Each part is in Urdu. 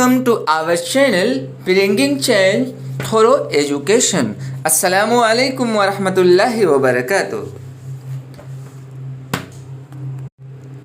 Welcome to our channel Bringing Change Through Education. Assalamu alaikum wa rahmatullahi wa barakatuh.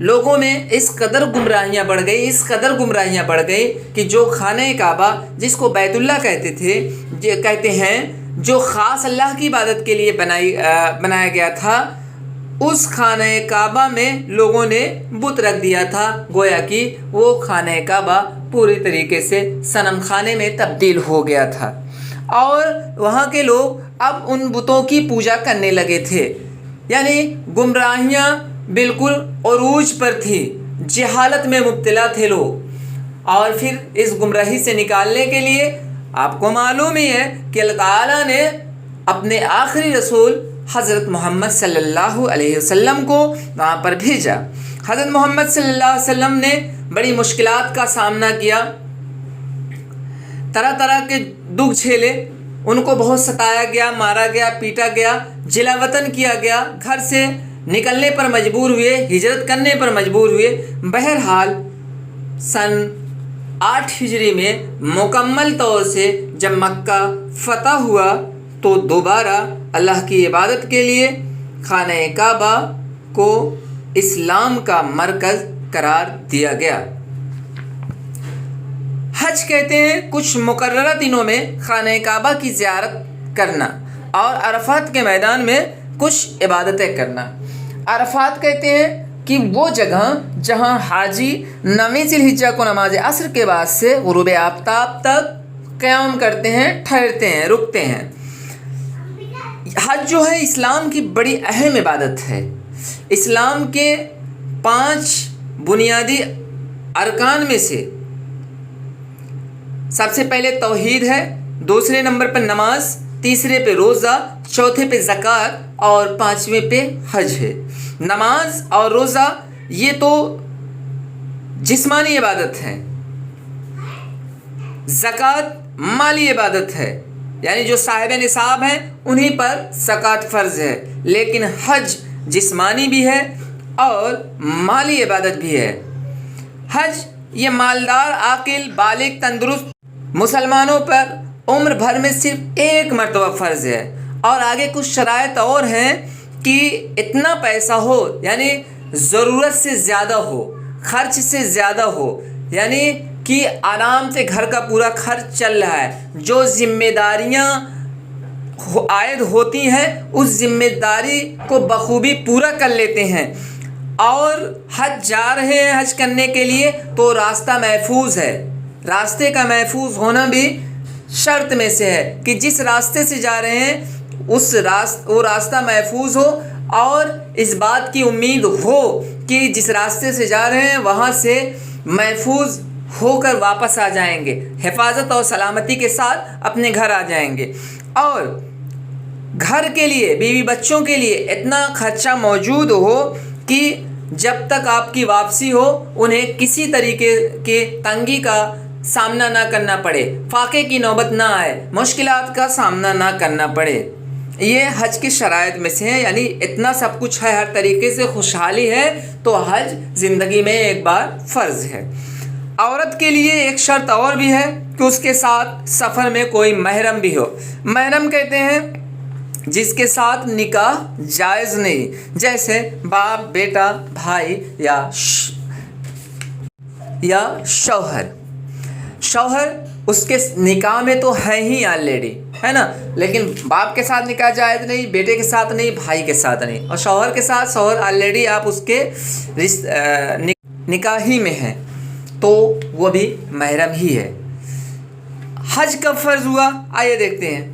لوگوں میں اس قدر گمراہیاں بڑھ گئی کہ جو خانہ کعبہ جس کو بیت اللہ کہتے ہیں جو خاص اللہ کی عبادت کے لیے بنایا گیا تھا، اس خانہ کعبہ میں لوگوں نے بت رکھ دیا تھا، گویا کہ وہ خانہ کعبہ پوری طریقے سے صنم خانے میں تبدیل ہو گیا تھا، اور وہاں کے لوگ اب ان بتوں کی پوجا کرنے لگے تھے۔ یعنی گمراہیاں بالکل عروج پر تھی، جہالت میں مبتلا تھے لوگ، اور پھر اس گمراہی سے نکالنے کے لیے آپ کو معلوم ہی ہے کہ اللہ تعالیٰ نے اپنے آخری رسول حضرت محمد صلی اللہ علیہ وسلم کو وہاں پر بھیجا۔ حضرت محمد صلی اللہ علیہ وسلم نے بڑی مشکلات کا سامنا کیا، طرح طرح کے دکھ جھیلے، ان کو بہت ستایا گیا، مارا گیا، پیٹا گیا، جلا وطن کیا گیا، گھر سے نکلنے پر مجبور ہوئے، ہجرت کرنے پر مجبور ہوئے۔ بہرحال سن 8 ہجری میں مکمل طور سے جب مکہ فتح ہوا تو دوبارہ اللہ کی عبادت کے لیے خانہ کعبہ کو اسلام کا مرکز قرار دیا گیا۔ حج کہتے ہیں کچھ مقررہ دنوں میں خانہ کعبہ کی زیارت کرنا اور عرفات کے میدان میں کچھ عبادتیں کرنا۔ عرفات کہتے ہیں کہ وہ جگہ جہاں حاجی 9 ذی الحجہ کو نماز عصر کے بعد سے غروب آفتاب تک قیام کرتے ہیں، ٹھہرتے ہیں، رکتے ہیں۔ حج جو ہے اسلام کی بڑی اہم عبادت ہے۔ اسلام کے 5 بنیادی ارکان میں سے سب سے پہلے توحید ہے، دوسرے نمبر پر نماز، تیسرے پہ روزہ، چوتھے پہ زکوٰۃ اور 5ویں پہ حج ہے۔ نماز اور روزہ یہ تو جسمانی عبادت ہے، زکوٰۃ مالی عبادت ہے، یعنی جو صاحب نصاب ہیں انہی پر زکوٰۃ فرض ہے، لیکن حج جسمانی بھی ہے اور مالی عبادت بھی ہے۔ حج یہ مالدار، عاقل، بالغ، تندرست مسلمانوں پر عمر بھر میں صرف 1 مرتبہ فرض ہے، اور آگے کچھ شرائط اور ہیں کہ اتنا پیسہ ہو، یعنی ضرورت سے زیادہ ہو، خرچ سے زیادہ ہو، یعنی کہ آرام سے گھر کا پورا خرچ چل رہا ہے، جو ذمہ داریاں عائد ہوتی ہیں اس ذمہ داری کو بخوبی پورا کر لیتے ہیں، اور حج جا رہے ہیں حج کرنے کے لیے تو راستہ محفوظ ہے۔ راستے کا محفوظ ہونا بھی شرط میں سے ہے کہ جس راستے سے جا رہے ہیں وہ راستہ محفوظ ہو، اور اس بات کی امید ہو کہ جس راستے سے جا رہے ہیں وہاں سے محفوظ ہو کر واپس آ جائیں گے، حفاظت اور سلامتی کے ساتھ اپنے گھر آ جائیں گے، اور گھر کے لیے، بیوی بچوں کے لیے اتنا خرچہ موجود ہو کہ جب تک آپ کی واپسی ہو انہیں کسی طریقے کے تنگی کا سامنا نہ کرنا پڑے، فاقے کی نوبت نہ آئے، مشکلات کا سامنا نہ کرنا پڑے۔ یہ حج کی شرائط میں سے ہے، یعنی اتنا سب کچھ ہے، ہر طریقے سے خوشحالی ہے، تو حج زندگی میں ایک بار فرض ہے۔ عورت کے لیے ایک شرط اور بھی ہے کہ اس کے ساتھ سفر میں کوئی محرم بھی ہو۔ محرم کہتے ہیں جس کے ساتھ نکاح جائز نہیں، جیسے باپ، بیٹا، بھائی یا شوہر اس کے نکاح میں تو ہے ہی آلریڈی، ہے نا، لیکن باپ کے ساتھ نکاح جائز نہیں، بیٹے کے ساتھ نہیں، بھائی کے ساتھ نہیں، اور شوہر کے ساتھ آلریڈی آپ اس کے نکاح ہی میں ہیں تو وہ بھی محرم ہی ہے۔ حج کب فرض ہوا؟ آئیے دیکھتے ہیں۔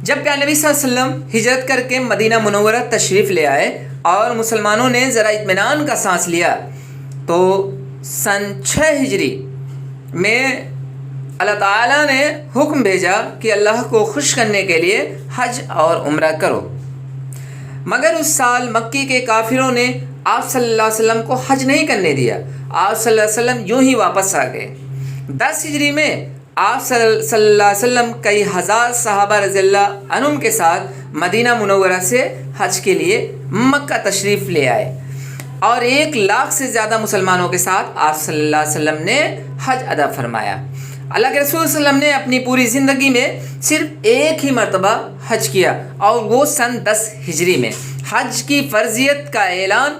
جب کہ نبی صلی اللہ علیہ وسلم ہجرت کر کے مدینہ منورہ تشریف لے آئے اور مسلمانوں نے ذرا اطمینان کا سانس لیا تو سن 6 ہجری میں اللہ تعالیٰ نے حکم بھیجا کہ اللہ کو خوش کرنے کے لیے حج اور عمرہ کرو، مگر اس سال مکی کے کافروں نے آپ صلی اللہ علیہ وسلم کو حج نہیں کرنے دیا۔ آپ صلی اللہ علیہ وسلم یوں ہی واپس آ گئے۔ 10 ہجری میں آپ صلی اللہ علیہ وسلم کئی ہزار صحابہ رضی اللہ عنہم کے ساتھ مدینہ منورہ سے حج کے لیے مکہ تشریف لے آئے، اور 1 لاکھ سے زیادہ مسلمانوں کے ساتھ آپ صلی اللہ علیہ وسلم نے حج ادا فرمایا۔ اللہ کے رسول صلی اللہ علیہ وسلم نے اپنی پوری زندگی میں صرف 1 ہی مرتبہ حج کیا، اور وہ سن 10 ہجری میں۔ حج کی فرضیت کا اعلان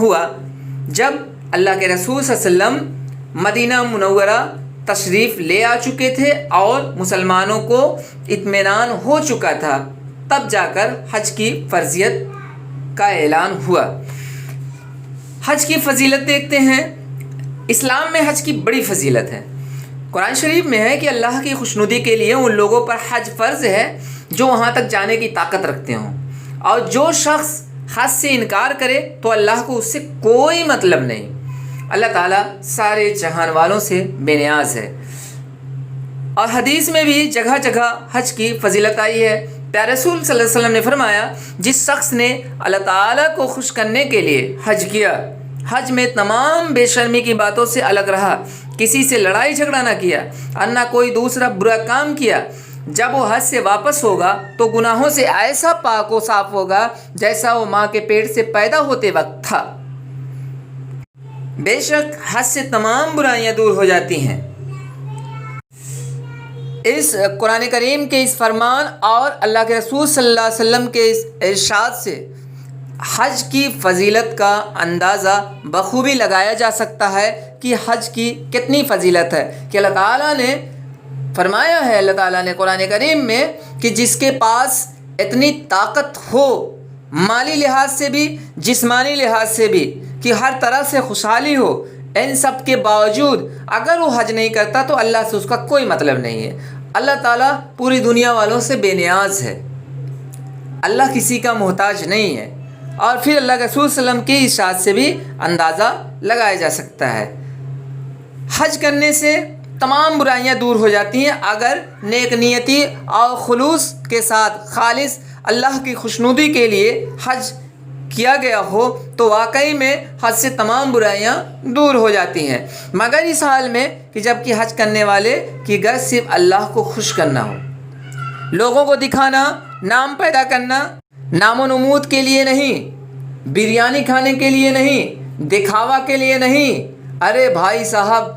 ہوا، جب اللہ کے رسول صلی اللہ علیہ وسلم مدینہ منورہ تشریف لے آ چکے تھے اور مسلمانوں کو اطمینان ہو چکا تھا، تب جا کر حج کی فرضیت کا اعلان ہوا۔ حج کی فضیلت دیکھتے ہیں۔ اسلام میں حج کی بڑی فضیلت ہے۔ قرآن شریف میں ہے کہ اللہ کی خوشنودی کے لیے ان لوگوں پر حج فرض ہے جو وہاں تک جانے کی طاقت رکھتے ہوں، اور جو شخص حج سے انکار کرے تو اللہ کو اس سے کوئی مطلب نہیں۔ اللہ تعالیٰ سارے جہان والوں سے بے نیاز ہے۔ اور حدیث میں بھی جگہ جگہ حج کی فضیلت آئی ہے۔ پیارے رسول صلی اللہ علیہ وسلم نے فرمایا، جس شخص نے اللہ تعالیٰ کو خوش کرنے کے لیے حج کیا، حج میں تمام بے شرمی کی باتوں سے الگ رہا، کسی سے لڑائی جھگڑا نہ کیا اور نہ کوئی دوسرا برا کام کیا، جب وہ حج سے واپس ہوگا تو گناہوں سے ایسا پاک و صاف ہوگا جیسا وہ ماں کے پیٹ سے پیدا ہوتے وقت تھا۔ بے شک حج سے تمام برائیاں دور ہو جاتی ہیں۔ اس قرآن کریم کے اس فرمان اور اللہ کے رسول صلی اللہ علیہ وسلم کے اس ارشاد سے حج کی فضیلت کا اندازہ بخوبی لگایا جا سکتا ہے کہ حج کی کتنی فضیلت ہے، کہ اللہ تعالیٰ نے فرمایا ہے، اللہ تعالیٰ نے قرآن کریم میں، کہ جس کے پاس اتنی طاقت ہو، مالی لحاظ سے بھی جسمانی لحاظ سے بھی، کہ ہر طرح سے خوشحالی ہو، ان سب کے باوجود اگر وہ حج نہیں کرتا تو اللہ سے اس کا کوئی مطلب نہیں ہے۔ اللہ تعالیٰ پوری دنیا والوں سے بے نیاز ہے، اللہ کسی کا محتاج نہیں ہے۔ اور پھر اللہ کے رسول صلی اللہ علیہ وسلم کی ارشاد سے بھی اندازہ لگایا جا سکتا ہے۔ حج کرنے سے تمام برائیاں دور ہو جاتی ہیں اگر نیک نیتی اور خلوص کے ساتھ خالص اللہ کی خوشنودی کے لیے حج کیا گیا ہو تو واقعی میں حج سے تمام برائیاں دور ہو جاتی ہیں، مگر اس حال میں کہ جب کہ حج کرنے والے کی غرض صرف اللہ کو خوش کرنا ہو، لوگوں کو دکھانا، نام پیدا کرنا، نام و نمود کے لیے نہیں، بریانی کھانے کے لیے نہیں، دکھاوا کے لیے نہیں۔ ارے بھائی صاحب،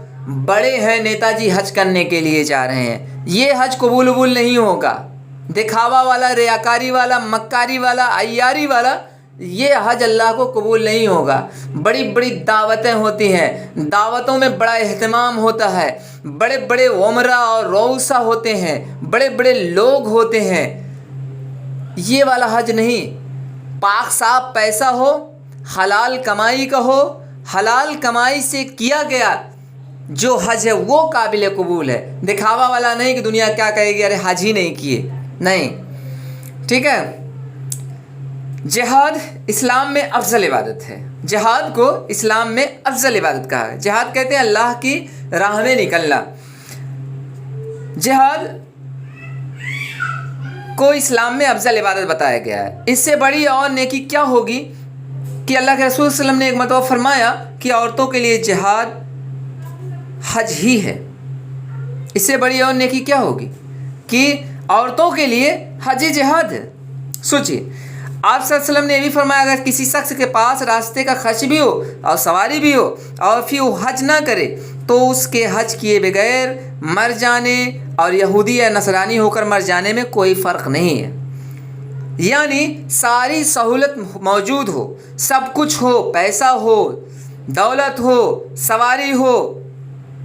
بڑے ہیں نیتا جی حج کرنے کے لیے جا رہے ہیں، یہ حج قبول نہیں ہوگا۔ دکھاوا والا، ریاکاری والا، مکاری والا، عیاری والا، یہ حج اللہ کو قبول نہیں ہوگا۔ بڑی بڑی دعوتیں ہوتی ہیں، دعوتوں میں بڑا اہتمام ہوتا ہے، بڑے بڑے عمرہ اور روسا ہوتے ہیں، بڑے بڑے لوگ ہوتے ہیں، یہ والا حج نہیں۔ پاک صاف پیسہ ہو، حلال کمائی کا ہو، حلال کمائی سے کیا گیا جو حج ہے وہ قابل قبول ہے۔ دکھاوا والا نہیں کہ دنیا کیا کہے گی، ارے حج ہی نہیں کیے، نہیں، ٹھیک ہے۔ جہاد اسلام میں افضل عبادت ہے، جہاد کو اسلام میں افضل عبادت کہا ہے۔ جہاد کہتے ہیں اللہ کی راہ میں نکلنا۔ جہاد کو اسلام میں افضل عبادت بتایا گیا ہے۔ اس سے بڑی اور نیکی کیا ہوگی کہ اللہ کے رسول صلی اللہ علیہ وسلم نے ایک مرتبہ فرمایا کہ عورتوں کے لیے جہاد حج ہی ہے۔ اس سے بڑی اور نیکی کیا ہوگی کہ عورتوں کے لیے حج جہاد ہے۔ سوچیے، آپ صلی اللہ علیہ وسلم نے یہ بھی فرمایا، اگر کسی شخص کے پاس راستے کا خرچ بھی ہو اور سواری بھی ہو اور پھر وہ حج نہ کرے تو اس کے حج کیے بغیر مر جانے اور یہودی یا نصرانی ہو کر مر جانے میں کوئی فرق نہیں ہے۔ یعنی ساری سہولت موجود ہو، سب کچھ ہو، پیسہ ہو، دولت ہو، سواری ہو،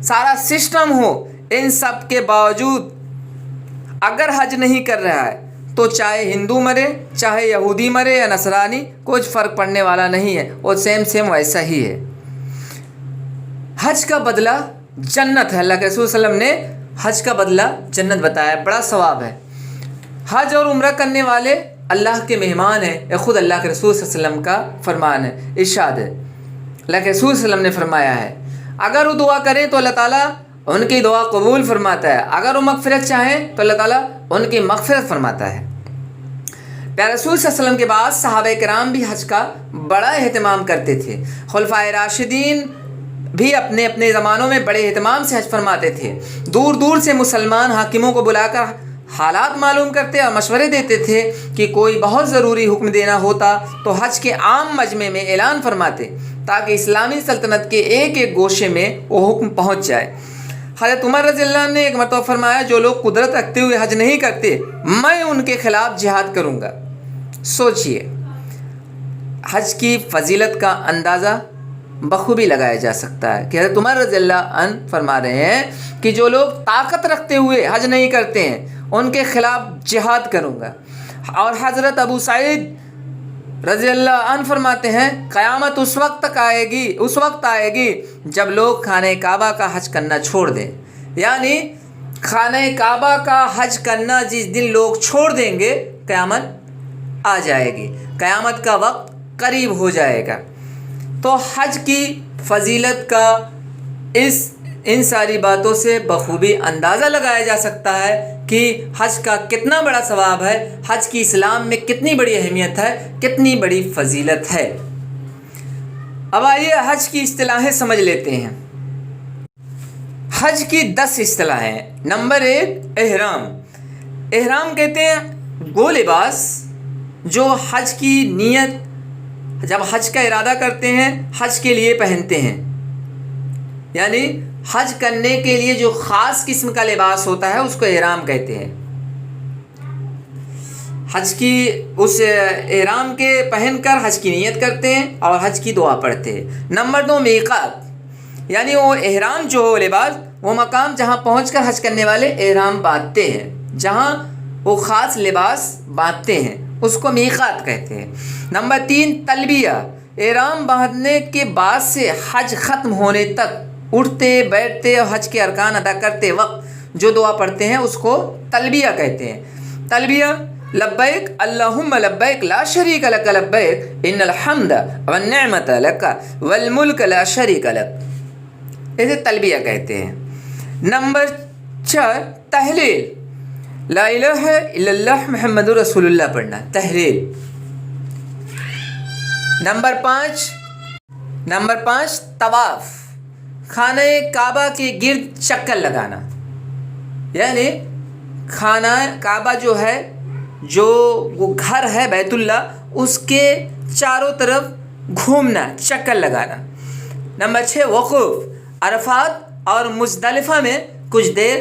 سارا سسٹم ہو، ان سب کے باوجود اگر حج نہیں کر رہا ہے تو چاہے ہندو مرے، چاہے یہودی مرے یا نصرانی، کچھ فرق پڑنے والا نہیں ہے، وہ سیم ویسا ہی ہے۔ حج کا بدلہ جنت ہے۔ اللہ کے رسول صلی اللہ علیہ وسلم نے حج کا بدلہ جنت بتایا، بڑا ثواب ہے۔ حج اور عمرہ کرنے والے اللہ کے مہمان ہیں، یہ خود اللہ کے رسول صلی اللہ علیہ وسلم کا فرمان ہے، ارشاد ہے۔ اللہ کے رسول صلی اللہ علیہ وسلم نے فرمایا ہے، اگر وہ دعا کریں تو اللہ تعالیٰ ان کی دعا قبول فرماتا ہے، اگر وہ مغفرت چاہیں تو اللہ تعالیٰ ان کی مغفرت فرماتا ہے۔ پیارے رسول صلی اللہ علیہ وسلم کے بعد صحابہ کرام بھی حج کا بڑا اہتمام کرتے تھے۔ خلفائے راشدین بھی اپنے اپنے زمانوں میں بڑے اہتمام سے حج فرماتے تھے۔ دور دور سے مسلمان حاکموں کو بلا کر حالات معلوم کرتے اور مشورے دیتے تھے کہ کوئی بہت ضروری حکم دینا ہوتا تو حج کے عام مجمع میں اعلان فرماتے تاکہ اسلامی سلطنت کے ایک ایک گوشے میں وہ حکم پہنچ جائے۔ حضرت عمر رضی اللہ عنہ نے ایک مرتبہ فرمایا، جو لوگ قدرت رکھتے ہوئے حج نہیں کرتے میں ان کے خلاف جہاد کروں گا۔ سوچئے، حج کی فضیلت کا اندازہ بخوبی لگایا جا سکتا ہے کہ حضرت عمر رضی اللہ عنہ فرما رہے ہیں کہ جو لوگ طاقت رکھتے ہوئے حج نہیں کرتے ہیں ان کے خلاف جہاد کروں گا. اور حضرت ابو سعید رضی اللہ عنہ فرماتے ہیں قیامت اس وقت آئے گی جب لوگ خانہ کعبہ کا حج کرنا چھوڑ دیں. یعنی خانہ کعبہ کا حج کرنا جس دن لوگ چھوڑ دیں گے قیامت آ جائے گی، قیامت کا وقت قریب ہو جائے گا. تو حج کی فضیلت کا ان ساری باتوں سے بخوبی اندازہ لگایا جا سکتا ہے کہ حج کا کتنا بڑا ثواب ہے، حج کی اسلام میں کتنی بڑی اہمیت ہے، کتنی بڑی فضیلت ہے. اب آئیے حج کی اصطلاحیں سمجھ لیتے ہیں. حج کی 10 اصطلاحیں. نمبر 1 احرام. احرام کہتے ہیں وہ لباس جو حج کی نیت جب حج کا ارادہ کرتے ہیں حج کے لیے پہنتے ہیں. یعنی حج کرنے کے لیے جو خاص قسم کا لباس ہوتا ہے اس کو احرام کہتے ہیں. حج کی اس احرام کے پہن کر حج کی نیت کرتے ہیں اور حج کی دعا پڑھتے ہیں. نمبر 2 میقات. یعنی وہ احرام جو ہو لباس وہ مقام جہاں پہنچ کر حج کرنے والے احرام باندھتے ہیں، جہاں وہ خاص لباس باندھتے ہیں اس کو میقات کہتے ہیں. نمبر 3 تلبیہ. احرام باندھنے کے بعد سے حج ختم ہونے تک اٹھتے بیٹھتے اور حج کے ارکان ادا کرتے وقت جو دعا پڑھتے ہیں اس کو تلبیہ کہتے ہیں. تلبیہ لبیک اللہم لبیک لا شریک لک لبیک ان الحمد والنعمت لک والملک لا شریک لک، اسے تلبیہ کہتے ہیں. نمبر 4 تحلیل. لا الہ الا اللہ محمد رسول اللہ پڑھنا، تحلیل. نمبر 5 طواف. خانہ کعبہ کے گرد چکر لگانا. یعنی خانہ کعبہ جو ہے جو وہ گھر ہے بیت اللہ اس کے چاروں طرف گھومنا، چکر لگانا. نمبر 6 وقوف. عرفات اور مزدلفہ میں کچھ دیر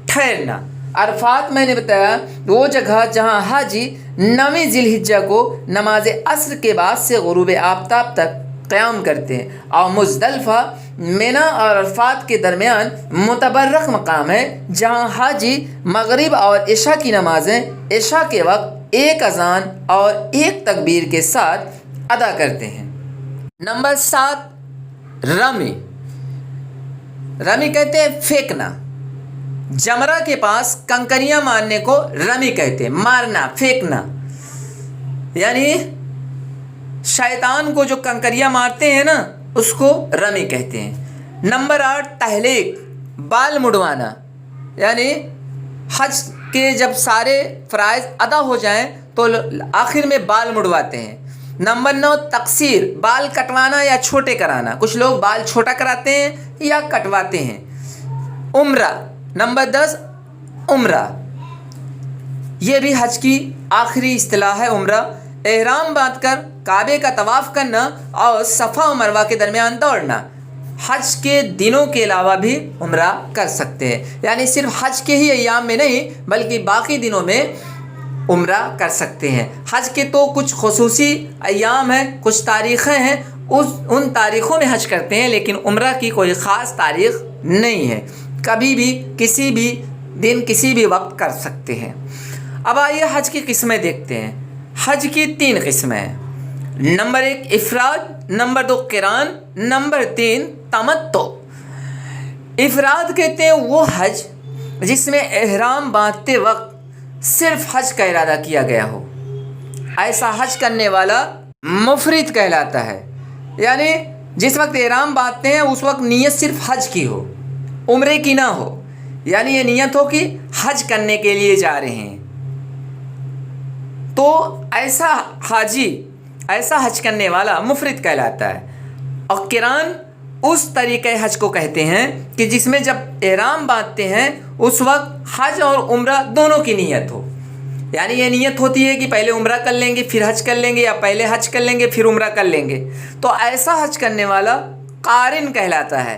ٹھہرنا. عرفات میں نے بتایا وہ جگہ جہاں حاجی 9 ذی الحجہ کو نماز عصر کے بعد سے غروب آفتاب تک قیام کرتے ہیں، اور مزدلفہ مینا اور عرفات کے درمیان متبرک مقام ہے جہاں حاجی مغرب اور عشاء کی نمازیں عشاء کے وقت ایک اذان اور ایک تکبیر کے ساتھ ادا کرتے ہیں. نمبر 7 رمی. رمی کہتے ہیں پھینکنا. جمرہ کے پاس کنکریاں مارنے کو رمی کہتے ہیں، مارنا، پھینکنا. یعنی شیطان کو جو کنکریاں مارتے ہیں نا اس کو رمی کہتے ہیں. نمبر 8 تحلیق. بال مڈوانا. یعنی حج کے جب سارے فرائض ادا ہو جائیں تو آخر میں بال مڈواتے ہیں. نمبر 9 تقصیر. بال کٹوانا یا چھوٹے کرانا. کچھ لوگ بال چھوٹا کراتے ہیں یا کٹواتے ہیں. عمرہ. نمبر 10 عمرہ. یہ بھی حج کی آخری اصطلاح ہے عمرہ. احرام باندھ کر کعبے کا طواف کرنا اور صفا و مروہ کے درمیان دوڑنا. حج کے دنوں کے علاوہ بھی عمرہ کر سکتے ہیں. یعنی صرف حج کے ہی ایام میں نہیں بلکہ باقی دنوں میں عمرہ کر سکتے ہیں. حج کے تو کچھ خصوصی ایام ہیں، کچھ تاریخیں ہیں، ان تاریخوں میں حج کرتے ہیں، لیکن عمرہ کی کوئی خاص تاریخ نہیں ہے. کبھی بھی کسی بھی دن کسی بھی وقت کر سکتے ہیں. اب آئیے حج کی قسمیں دیکھتے ہیں. حج کی 3 قسمیں ہیں. نمبر 1 افراد. نمبر 2 قران. نمبر 3 تمتع. افراد کہتے ہیں وہ حج جس میں احرام باندھتے وقت صرف حج کا ارادہ کیا گیا ہو. ایسا حج کرنے والا مفرد کہلاتا ہے. یعنی جس وقت احرام باندھتے ہیں اس وقت نیت صرف حج کی ہو، عمرے کی نہ ہو. یعنی یہ نیت ہو کہ حج کرنے کے لیے جا رہے ہیں. تو ایسا حاجی، ایسا حج کرنے والا مفرد کہلاتا ہے. اور قران اس طریقے حج کو کہتے ہیں کہ جس میں جب احرام باندھتے ہیں اس وقت حج اور عمرہ دونوں کی نیت ہو. یعنی یہ نیت ہوتی ہے کہ پہلے عمرہ کر لیں گے پھر حج کر لیں گے، یا پہلے حج کر لیں گے پھر عمرہ کر لیں گے. تو ایسا حج کرنے والا قارن کہلاتا ہے.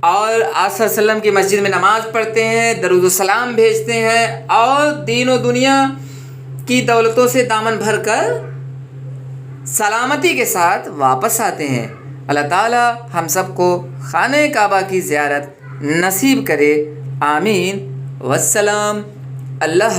اور آپ صلی اللہ علیہ وسلم کی مسجد میں نماز پڑھتے ہیں، درود و سلام بھیجتے ہیں اور دین و دنیا کی دولتوں سے دامن بھر کر سلامتی کے ساتھ واپس آتے ہیں۔ اللہ تعالیٰ ہم سب کو خانہ کعبہ کی زیارت نصیب کرے، آمین، والسلام، اللہ